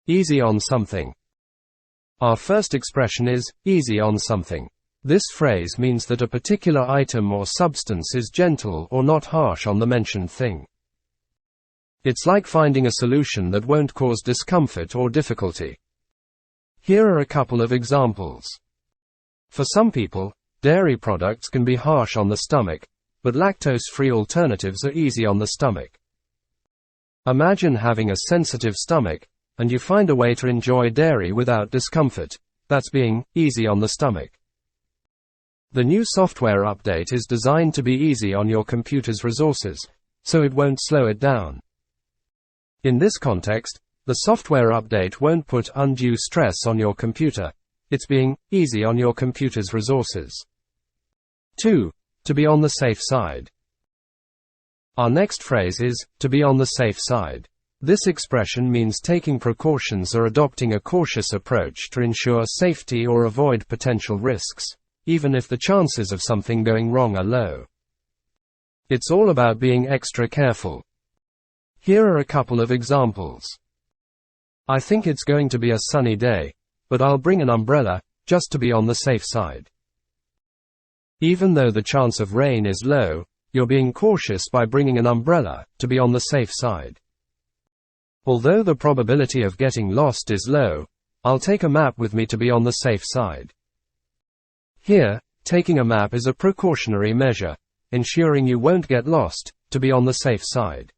easy on something. Our first expression is, easy on something. This phrase means that a particular item or substance is gentle or not harsh on the mentioned thing. It's like finding a solution that won't cause discomfort or difficulty. Here are a couple of examples. For some people, dairy products can be harsh on the stomach, but lactose-free alternatives are easy on the stomach. Imagine having a sensitive stomach, and you find a way to enjoy dairy without discomfort. That's being easy on the stomach. The new software update is designed to be easy on your computer's resources, so it won't slow it down. In this context, the software update won't put undue stress on your computer. It's being easy on your computer's resources. 2. To be on the safe side. Our next phrase is, to be on the safe side. This expression means taking precautions or adopting a cautious approach to ensure safety or avoid potential risks, even if the chances of something going wrong are low. It's all about being extra careful. Here are a couple of examples. I think it's going to be a sunny day, but I'll bring an umbrella, just to be on the safe side. Even though the chance of rain is low, you're being cautious by bringing an umbrella, to be on the safe side. Although the probability of getting lost is low, I'll take a map with me to be on the safe side. Here, taking a map is a precautionary measure, ensuring you won't get lost, to be on the safe side.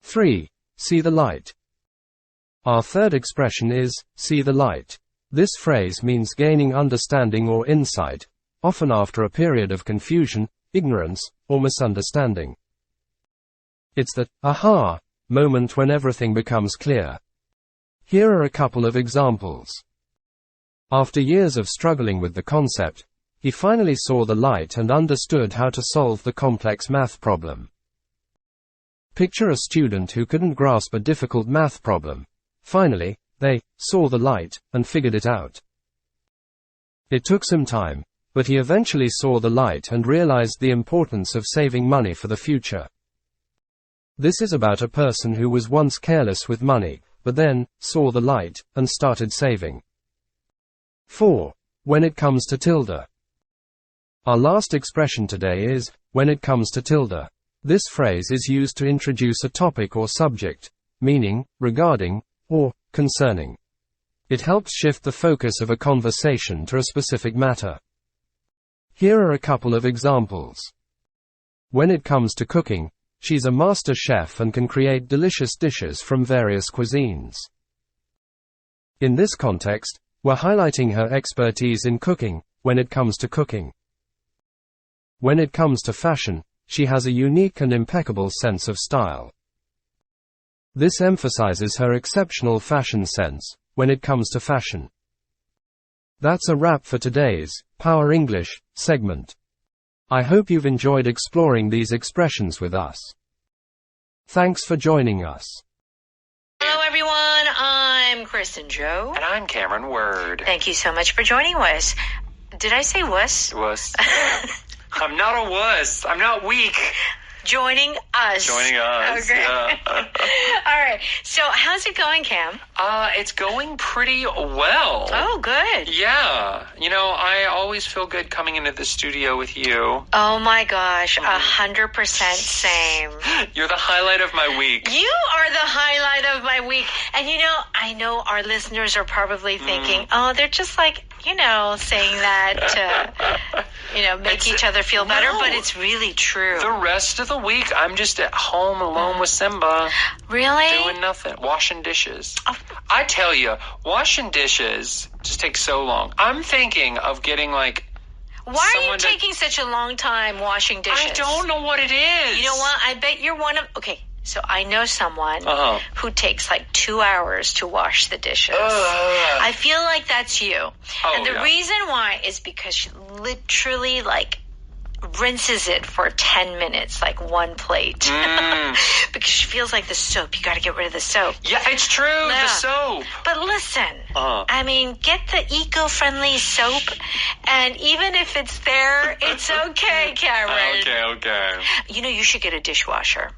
3. See the light. Our third expression is, see the light. This phrase means gaining understanding or insight, often after a period of confusion, ignorance, or misunderstanding. It's that, aha, moment when everything becomes clear. Here are a couple of examples. After years of struggling with the concept, he finally saw the light and understood how to solve the complex math problem. Picture a student who couldn't grasp a difficult math problem. Finally, they saw the light and figured it out. It took some time, but he eventually saw the light and realized the importance of saving money for the future. This is about a person who was once careless with money, but then saw the light and started saving. 4. When it comes to tilde. Our last expression today is, when it comes to tilde. This phrase is used to introduce a topic or subject, meaning, regarding, or concerning. It helps shift the focus of a conversation to a specific matter. Here are a couple of examples. When it comes to cooking, she's a master chef and can create delicious dishes from various cuisines. In this context, we're highlighting her expertise in cooking, when it comes to cooking. When it comes to fashion, she has a unique and impeccable sense of style. This emphasizes her exceptional fashion sense, when it comes to fashion. That's a wrap for today's Power English segment. I hope you've enjoyed exploring these expressions with us. Thanks for joining us. Hello everyone, I'm Kristen Joe. And I'm Cameron Word. Thank you so much for joining us. Did I say wuss? Wuss. I'm not a wuss. I'm not weak. Joining us. Joining us. Okay. Yeah. All right. So how's it going, Cam? It's going pretty well. Oh, good. Yeah. You know, I always feel good coming into the studio with you. Oh my gosh, 100% same. You're the highlight of my week. You are the highlight of my week. And you know, I know our listeners are probably thinking, oh, they're just like, you know, saying that to, you know, make each other feel better, but it's really true. The rest of the week, I'm just at home alone with Simba. Really? Doing nothing. Washing dishes. Oh. I tell you, washing dishes just takes so long. I'm thinking of getting like... Why are you taking such a long time washing dishes? I don't know what it is. You know what? I bet you're one of... Okay, so I know someone who takes like 2 hours to wash the dishes. I feel like that's you. And the reason why is because she literally like rinses it for 10 minutes, like one plate. Because she feels like the soap. You got to get rid of the soap. Yeah, it's true. Yeah. The soap. But listen, I mean, get the eco-friendly soap, and even if it's there, it's okay, Cameron. Okay. You know, you should get a dishwasher.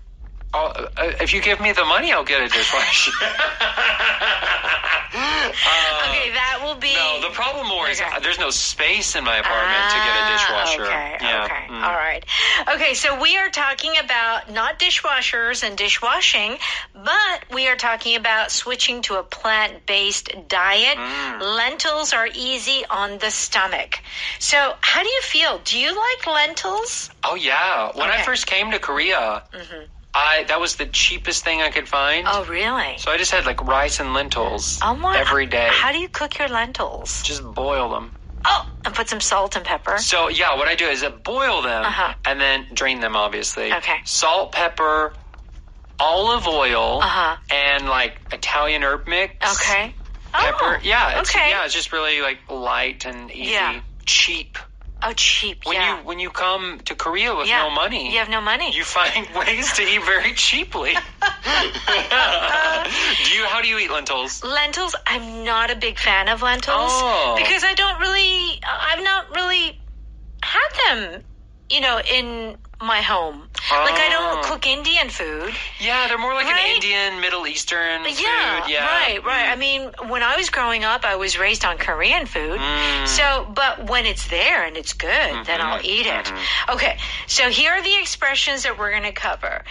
if you give me the money, I'll get a dishwasher. Okay, that will be... No, the problem more is there's no space in my apartment to get a dishwasher. Okay, all right. Okay, so we are talking about not dishwashers and dishwashing, but we are talking about switching to a plant-based diet. Lentils are easy on the stomach. So how do you feel? Do you like lentils? Oh, yeah. When I first came to Korea... that was the cheapest thing I could find. Oh, really? So I just had like rice and lentils every day. How do you cook your lentils? Just boil them. Oh, and put some salt and pepper? So, yeah, what I do is I boil them and then drain them, obviously. Okay. Salt, pepper, olive oil, and like Italian herb mix. Okay. Pepper. Yeah, it's just really like light and easy. Yeah. Cheap. Oh, cheap, When you come to Korea with no money. You have no money. You find ways to eat very cheaply. How do you eat lentils? Lentils, I'm not a big fan of lentils. Because I've not really had them, in my home. Like, I don't cook Indian food. Yeah, they're more like an Indian, Middle Eastern food. Yeah, right. I mean, when I was growing up, I was raised on Korean food. So, but when it's there and it's good, then I'll eat it. Okay, so here are the expressions that we're going to cover.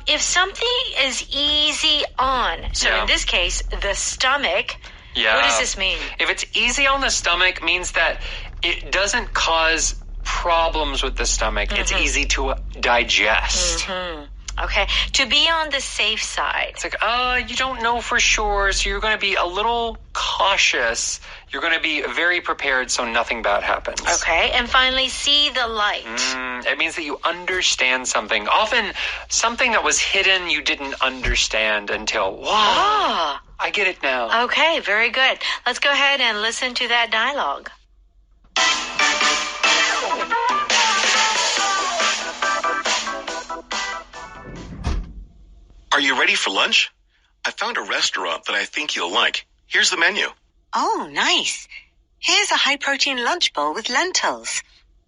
If something is easy on, so in this case, the stomach, what does this mean? If it's easy on the stomach, means that it doesn't cause problems with the stomach. It's easy to digest. Okay. To be on the safe side. It's like, you don't know for sure, so you're going to be a little cautious. You're going to be very prepared so nothing bad happens. Okay. And finally, see the light. It means that you understand something. Often, something that was hidden you didn't understand until, wow, I get it now. Okay. Very good. Let's go ahead and listen to that dialogue. Are you ready for lunch? I found a restaurant that I think you'll like. Here's the menu. Oh, nice. Here's a high-protein lunch bowl with lentils.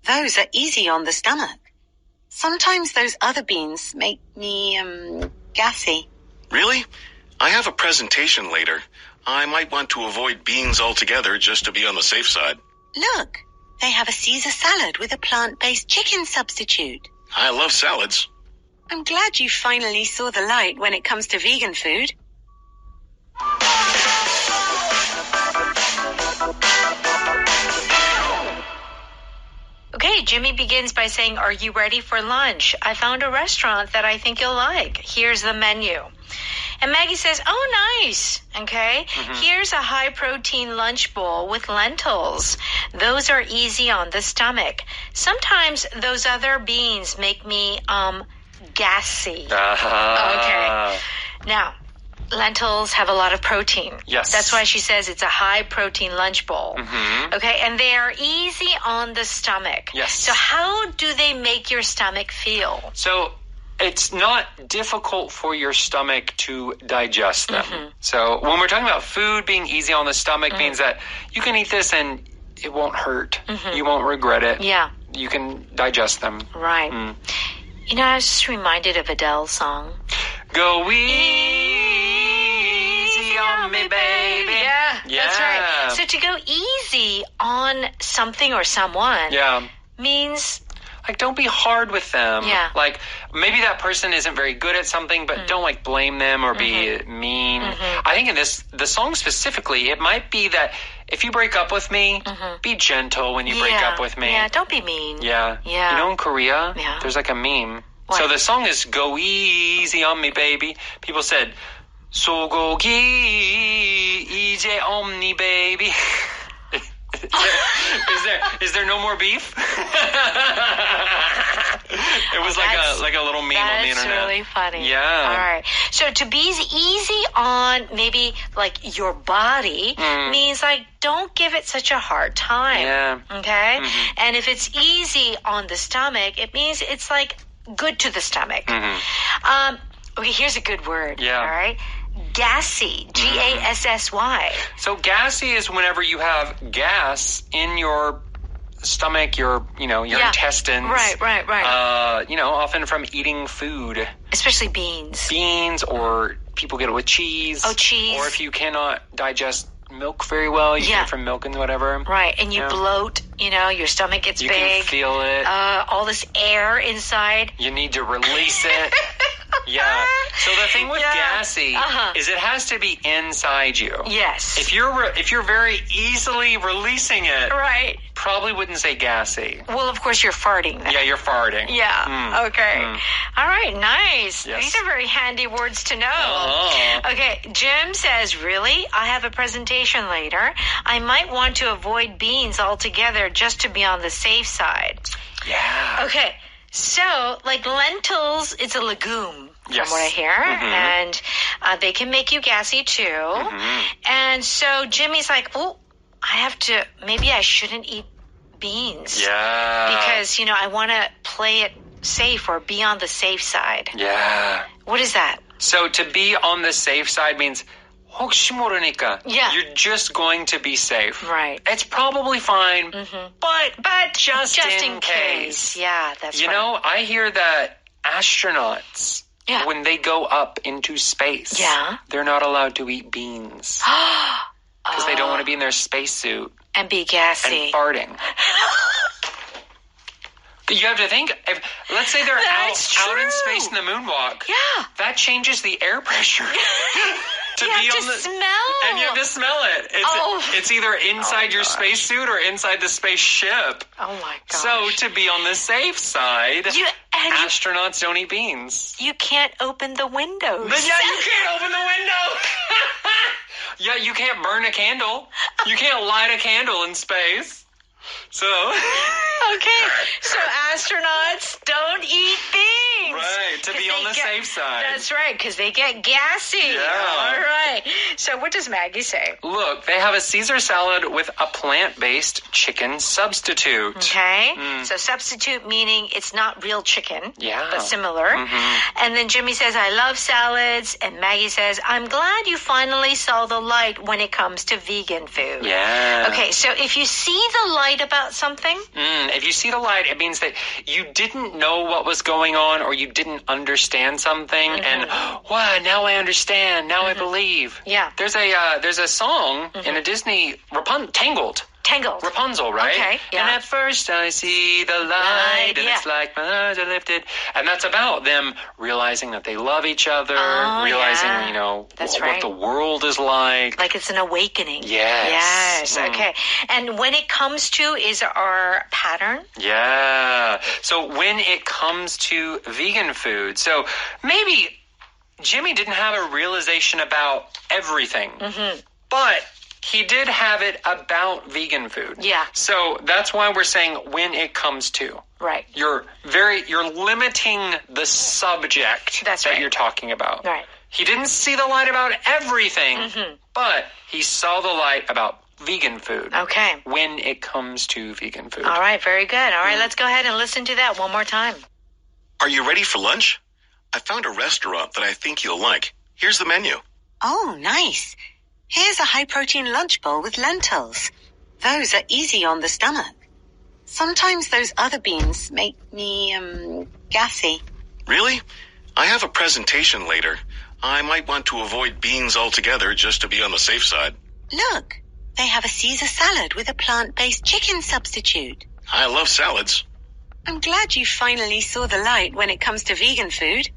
Those are easy on the stomach. Sometimes those other beans make me, gassy. Really? I have a presentation later. I might want to avoid beans altogether just to be on the safe side. Look, they have a Caesar salad with a plant-based chicken substitute. I love salads. I'm glad you finally saw the light when it comes to vegan food. Okay, Jimmy begins by saying, are you ready for lunch? I found a restaurant that I think you'll like. Here's the menu. And Maggie says, oh, nice. Okay. Here's a high-protein lunch bowl with lentils. Those are easy on the stomach. Sometimes those other beans make me, gassy. Okay. Now, lentils have a lot of protein. Yes. That's why she says it's a high-protein lunch bowl. Okay, and they are easy on the stomach. Yes. So how do they make your stomach feel? So it's not difficult for your stomach to digest them. So when we're talking about food being easy on the stomach means that you can eat this and it won't hurt. You won't regret it. Yeah. You can digest them. Right. I was just reminded of Adele's song. Go easy on me, baby. Yeah, that's right. So to go easy on something or someone means... Like, don't be hard with them. Yeah. Like, maybe that person isn't very good at something, but don't, like, blame them or be mean. I think in the song specifically, it might be that if you break up with me, be gentle when you break up with me. Yeah, don't be mean. Yeah. In Korea, there's, like, a meme. What? So the song is Go Easy on Me, Baby. People said, 소고기 이제 없니, baby. Is there no more beef? It was like a little meme on the internet. That's really funny. Yeah. All right. So to be easy on maybe like your body means like don't give it such a hard time. Yeah. Okay? And if it's easy on the stomach, it means it's like good to the stomach. Okay, here's a good word. Yeah. All right. Gassy, Gassy. So gassy is whenever you have gas in your stomach, your intestines. Right. Often from eating food. Especially beans. Beans, or people get it with cheese. Oh, cheese. Or if you cannot digest milk very well, you get it from milk and whatever. Right, and you bloat, your stomach gets big. You can feel it. All this air inside. You need to release it. Yeah. So the thing with gassy is it has to be inside you. Yes. If you're very easily releasing it, right, probably wouldn't say gassy. Well, of course you're farting then. Yeah, you're farting. Yeah. Okay. All right. Nice. Yes. These are very handy words to know. Okay. Jim says, really? I have a presentation later. I might want to avoid beans altogether just to be on the safe side. Yeah. Okay. So, like lentils, it's a legume, from what I hear, and they can make you gassy too. And so Jimmy's like, oh, maybe I shouldn't eat beans. Yeah. Because, I want to play it safe or be on the safe side. Yeah. What is that? So to be on the safe side means 혹시 모르니까. Yeah. You're just going to be safe. Right. It's probably fine, but just in case. Yeah, that's right. I hear that astronauts, when they go up into space, they're not allowed to eat beans. Because they don't want to be in their spacesuit. And be gassy. And farting. You have to think, let's say they're out in space in the moonwalk. Yeah. That changes the air pressure. You have to smell. And you have to smell it. It's either inside your spacesuit or inside the spaceship. Oh my gosh. So to be on the safe side, astronauts don't eat beans. You can't open the windows. Yeah, you can't open the window. Yeah, you can't burn a candle. You can't light a candle in space. So. Okay, so astronauts don't eat beans. Right, to be on the safe side. That's right, because they get gassy. Yeah. All right. So what does Maggie say? Look, they have a Caesar salad with a plant-based chicken substitute. Okay, so substitute meaning it's not real chicken, but similar. And then Jimmy says, I love salads. And Maggie says, I'm glad you finally saw the light when it comes to vegan food. Yeah. Okay, so if you see the light about something. If you see the light, it means that you didn't know what was going on or you didn't understand something. And, wow, now I understand. Now I believe. Yeah. There's a song in a Disney, Tangled. Rapunzel, right? Okay, yeah. And at first I see the light, and it's like my eyes are lifted. And that's about them realizing that they love each other, realizing, what the world is like. Like it's an awakening. Yes. Okay. And when it comes to is our pattern? Yeah. So when it comes to vegan food, so maybe Jimmy didn't have a realization about everything, but he did have it about vegan food. Yeah. So that's why we're saying when it comes to. Right. You're limiting the subject that you're talking about. Right. He didn't see the light about everything, but he saw the light about vegan food. Okay. When it comes to vegan food. All right, very good. All right, let's go ahead and listen to that one more time. Are you ready for lunch? I found a restaurant that I think you'll like. Here's the menu. Oh, nice. Here's a high-protein lunch bowl with lentils. Those are easy on the stomach. Sometimes those other beans make me, gassy. Really? I have a presentation later. I might want to avoid beans altogether just to be on the safe side. Look, they have a Caesar salad with a plant-based chicken substitute. I love salads. I'm glad you finally saw the light when it comes to vegan food.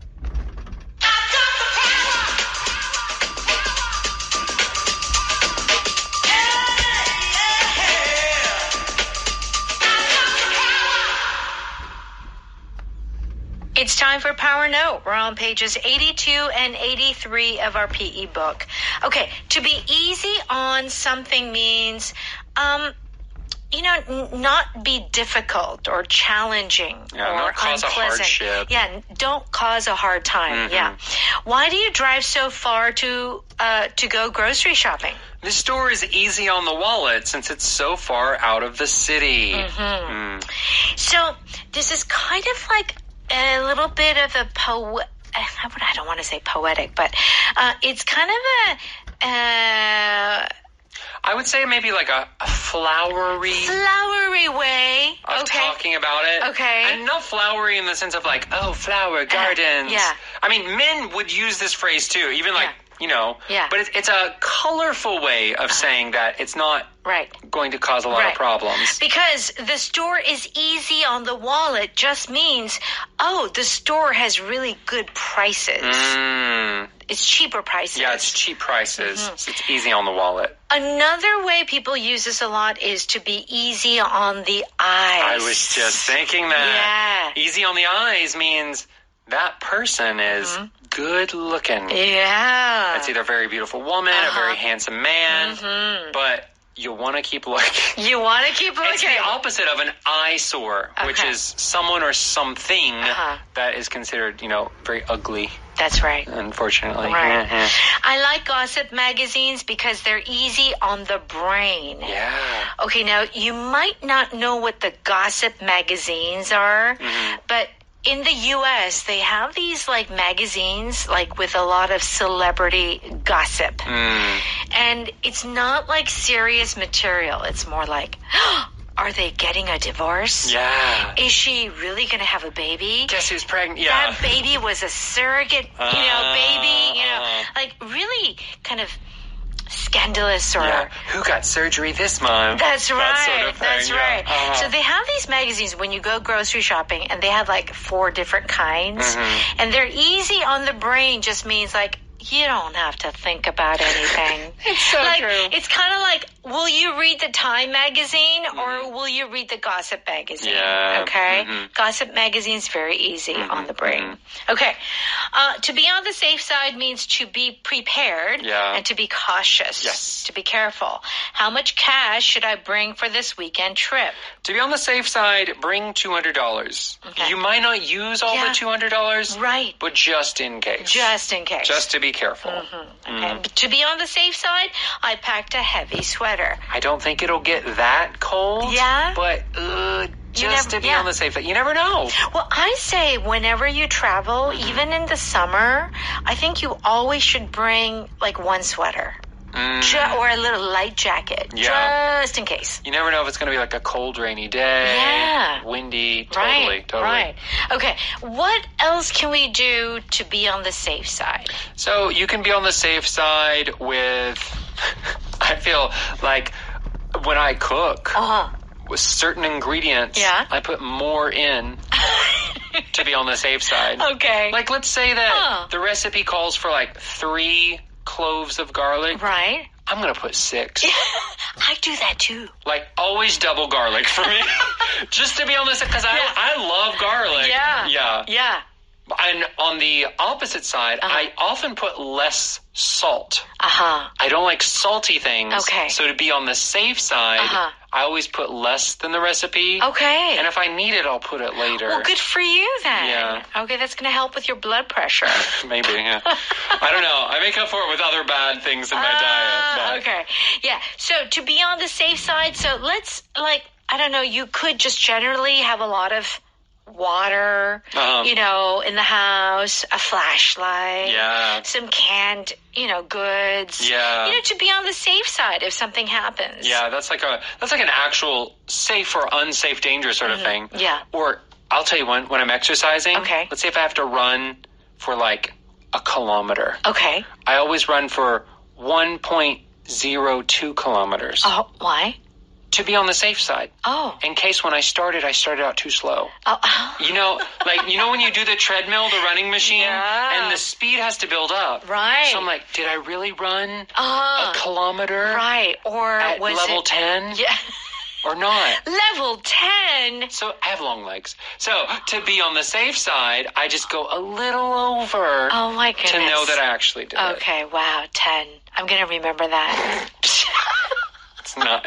It's time for Power Note. We're on pages 82 and 83 of our PE book. Okay, to be easy on something means, not be difficult or challenging or not cause unpleasant. A hardship. Yeah, don't cause a hard time. Yeah. Why do you drive so far to go grocery shopping? This store is easy on the wallet since it's so far out of the city. So this is kind of like a little bit of a I don't want to say poetic, but it's kind of a I would say maybe like a flowery way of talking about it. Okay. And not flowery in the sense of like, oh, flower gardens. Yeah. I mean, men would use this phrase too, even like, you know. Yeah. But it's a colorful way of saying that it's not going to cause a lot of problems. Because the store is easy on the wallet just means, oh, the store has really good prices. It's cheaper prices. Yeah, it's cheap prices. So it's easy on the wallet. Another way people use this a lot is to be easy on the eyes. I was just thinking that. Yeah. Easy on the eyes means that person is good looking. Yeah. It's either a very beautiful woman, a very handsome man, but you want to keep looking. You want to keep looking. It's the opposite of an eyesore, which is someone or something that is considered, you know, very ugly. That's right. Unfortunately. Right. I like gossip magazines because they're easy on the brain. Yeah. Okay, now you might not know what the gossip magazines are, but in the U.S., they have these like magazines like with a lot of celebrity gossip. And it's not like serious material. It's more like, are they getting a divorce? Yeah. Is she really going to have a baby? Guess who's pregnant? Yeah. That baby was a surrogate, baby, like really kind of scandalous or who got surgery this month? That's right. That sort of thing. That's right. So they have these magazines when you go grocery shopping, and they have like 4 different kinds, and they're easy on the brain. Just means like you don't have to think about anything. It's so true. It's kind of like, will you read the Time magazine or will you read the Gossip magazine? Yeah. Okay? Gossip magazine's very easy on the brain. Okay. To be on the safe side means to be prepared and to be cautious. Yes. To be careful. How much cash should I bring for this weekend trip? To be on the safe side, bring $200. Okay. You might not use all the $200. Right. But just in case. Just in case. Just to be careful. Okay. To be on the safe side, I packed a heavy sweater. I don't think it'll get that cold. Yeah. But just to be on the safe side. You never know. Well, I say whenever you travel, even in the summer, I think you always should bring like one sweater. Or a little light jacket. Yeah. Just in case. You never know if it's going to be like a cold, rainy day. Yeah. Windy. Totally. Right. Okay. What else can we do to be on the safe side? So you can be on the safe side with, I feel like when I cook with certain ingredients, I put more in to be on the safe side. Okay. Like let's say that the recipe calls for like 3 cloves of garlic. Right. I'm going to put 6. I do that too. Like always double garlic for me. Just to be on this, because I love garlic. Yeah. And on the opposite side, I often put less salt. I don't like salty things. Okay. So to be on the safe side, I always put less than the recipe. Okay. And if I need it, I'll put it later. Well, good for you then. Yeah. Okay, that's going to help with your blood pressure. Maybe, yeah. I don't know. I make up for it with other bad things in my diet. But. Okay. Yeah. So to be on the safe side, so let's I don't know, you could just generally have a lot of water, in the house, a flashlight, some canned, goods, to be on the safe side if something happens. Yeah, that's like an actual safe or unsafe danger sort of thing. Yeah. Or I'll tell you when I'm exercising, let's say if I have to run for like a kilometer. Okay. I always run for 1.02 kilometers. Oh, why? To be on the safe side. Oh. In case when I started out too slow. Oh. When you do the treadmill, the running machine, and the speed has to build up. Right. So I'm like, did I really run a kilometer? Right. Or at was level it 10? Yeah. Or not. Level 10? So I have long legs. So to be on the safe side, I just go a little over. Oh my goodness. To know that I actually did it. Okay, wow, 10. I'm going to remember that.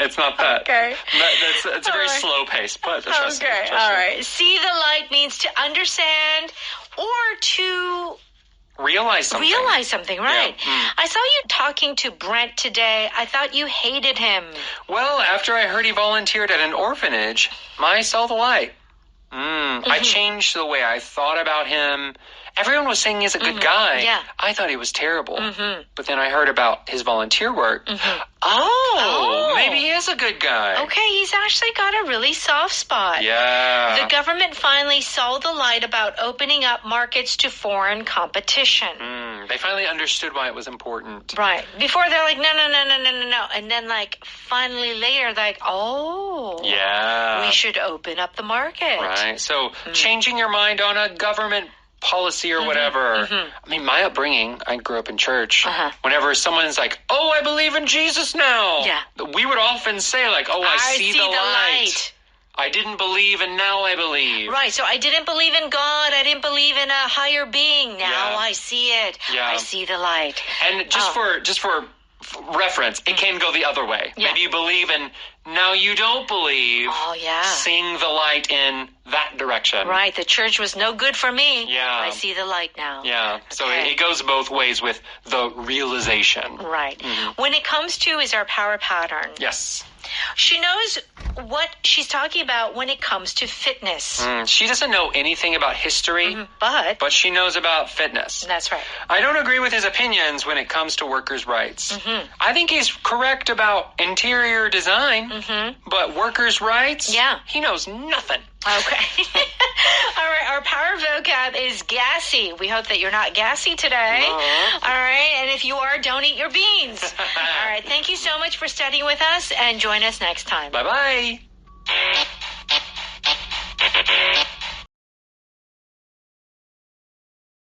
It's not that. Okay. It's a very slow pace, but trust me. All right. See the light means to understand or to realize something. Right. Yeah. I saw you talking to Brent today. I thought you hated him. Well, after I heard he volunteered at an orphanage, I saw the light. I changed the way I thought about him, everyone was saying he's a good guy. Yeah. I thought he was terrible. But then I heard about his volunteer work. Oh, maybe he is a good guy. Okay, he's actually got a really soft spot. Yeah. The government finally saw the light about opening up markets to foreign competition. They finally understood why it was important. Right. Before they're like, no. And then like finally later, like, oh. Yeah. We should open up the market. Right. So changing your mind on a government policy or whatever. I mean, my upbringing, I grew up in church. Whenever someone's like, oh, I believe in Jesus now. Yeah. We would often say like, oh, I see the light. I didn't believe and now I believe. Right, so I didn't believe in God. I didn't believe in a higher being. Now I see it. Yeah. I see the light. And just for reference, it can go the other way. Yeah. Maybe you believe and now you don't believe. Oh, yeah. Seeing the light in that direction. Right, the church was no good for me. Yeah. I see the light now. Yeah, so Okay. it goes both ways with the realization. Right. When it comes to is our power pattern. Yes. She knows what she's talking about when it comes to fitness. She doesn't know anything about history, but she knows about fitness. That's right. I don't agree with his opinions when it comes to workers' rights. I think he's correct about interior design, but workers' rights, he knows nothing. Okay. All right, our power vocab is gassy. We hope that you're not gassy today. All right, and if you are, don't eat your beans. All right, thank you so much for studying with us, and join us next time. Bye-bye.